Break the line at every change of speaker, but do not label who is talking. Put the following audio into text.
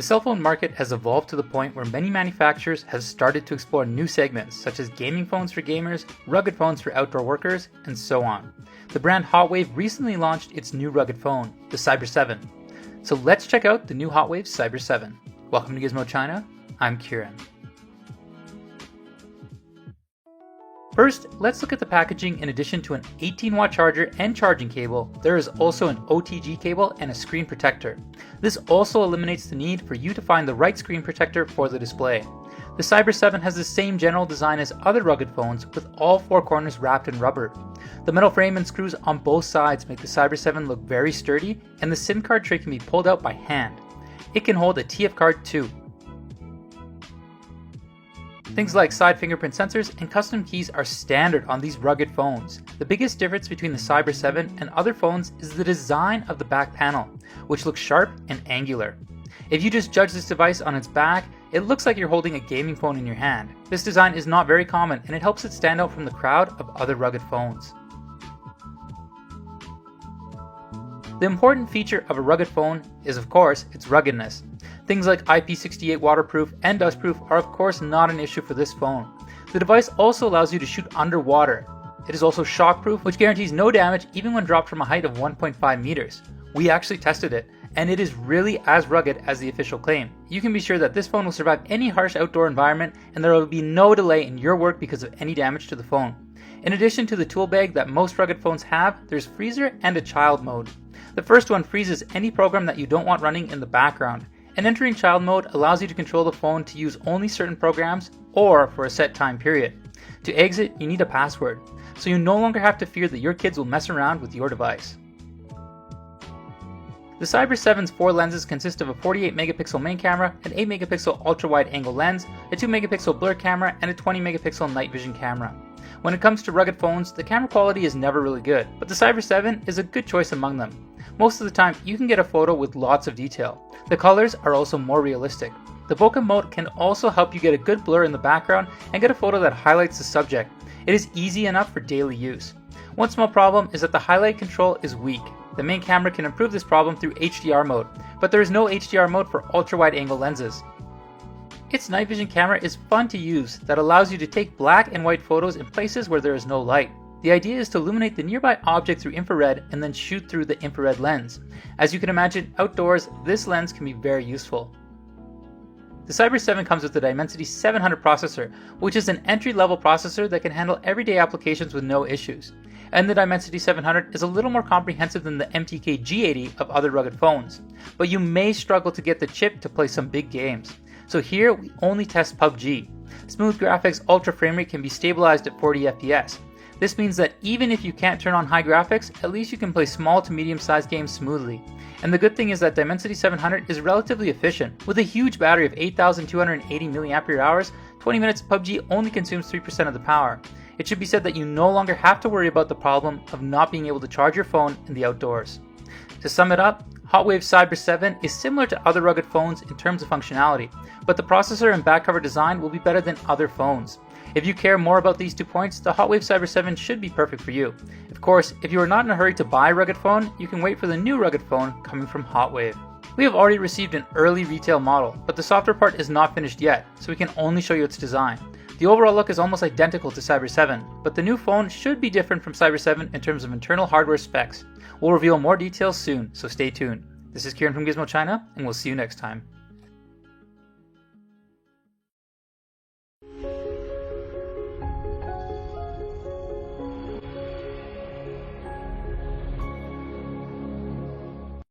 The cell phone market has evolved to the point where many manufacturers have started to explore new segments such as gaming phones for gamers, rugged phones for outdoor workers, and so on. The brand Hotwav recently launched its new rugged phone, the Cyber 7. So let's check out the new Hotwav Cyber 7. Welcome to Gizmo China, I'm Kieran. First, let's look at the packaging. In addition to an 18-watt charger and charging cable, there is also an OTG cable and a screen protector. This also eliminates the need for you to find the right screen protector for the display. The Cyber 7 has the same general design as other rugged phones, with all four corners wrapped in rubber. The metal frame and screws on both sides make the Cyber 7 look very sturdy, and the SIM card tray can be pulled out by hand. It can hold a TF card too. Things like side fingerprint sensors and custom keys are standard on these rugged phones. The biggest difference between the Cyber 7 and other phones is the design of the back panel, which looks sharp and angular. If you just judge this device on its back, it looks like you're holding a gaming phone in your hand. This design is not very common, and it helps it stand out from the crowd of other rugged phones. The important feature of a rugged phone is, of course, its ruggedness. Things like IP68 waterproof and dustproof are of course not an issue for this phone. The device also allows you to shoot underwater. It is also shockproof, which guarantees no damage even when dropped from a height of 1.5 meters. We actually tested it, and it is really as rugged as the official claim. You can be sure that this phone will survive any harsh outdoor environment, and there will be no delay in your work because of any damage to the phone. In addition to the tool bag that most rugged phones have, there's freezer and a child mode. The first one freezes any program that you don't want running in the background, and entering child mode allows you to control the phone to use only certain programs or for a set time period. To exit, you need a password, so you no longer have to fear that your kids will mess around with your device. The Cyber 7's four lenses consist of a 48 megapixel main camera, an 8 megapixel ultra wide angle lens, a 2 megapixel blur camera, and a 20 megapixel night vision camera. When it comes to rugged phones, the camera quality is never really good, but the Cyber 7 is a good choice among them. Most of the time, you can get a photo with lots of detail. The colors are also more realistic. The bokeh mode can also help you get a good blur in the background and get a photo that highlights the subject. It is easy enough for daily use. One small problem is that the highlight control is weak. The main camera can improve this problem through HDR mode, but there is no HDR mode for ultra-wide angle lenses. Its night vision camera is fun to use that allows you to take black and white photos in places where there is no light. The idea is to illuminate the nearby object through infrared and then shoot through the infrared lens. As you can imagine, outdoors, this lens can be very useful. The Cyber 7 comes with the Dimensity 700 processor, which is an entry-level processor that can handle everyday applications with no issues. And the Dimensity 700 is a little more comprehensive than the MTK G80 of other rugged phones, but you may struggle to get the chip to play some big games. So here we only test PUBG. Smooth graphics ultra frame rate can be stabilized at 40 FPS. This means that even if you can't turn on high graphics, at least you can play small to medium sized games smoothly. And the good thing is that Dimensity 700 is relatively efficient. With a huge battery of 8,280 mAh, 20 minutes of PUBG only consumes 3% of the power. It should be said that you no longer have to worry about the problem of not being able to charge your phone in the outdoors. To sum it up, Hotwav Cyber 7 is similar to other rugged phones in terms of functionality, but the processor and back cover design will be better than other phones. If you care more about these 2 points, the Hotwav Cyber 7 should be perfect for you. Of course, if you are not in a hurry to buy a rugged phone, you can wait for the new rugged phone coming from Hotwav. We have already received an early retail model, but the software part is not finished yet, so we can only show you its design. The overall look is almost identical to Cyber 7, but the new phone should be different from Cyber 7 in terms of internal hardware specs. We'll reveal more details soon, so stay tuned. This is Kieran from Gizmo China, and we'll see you next time.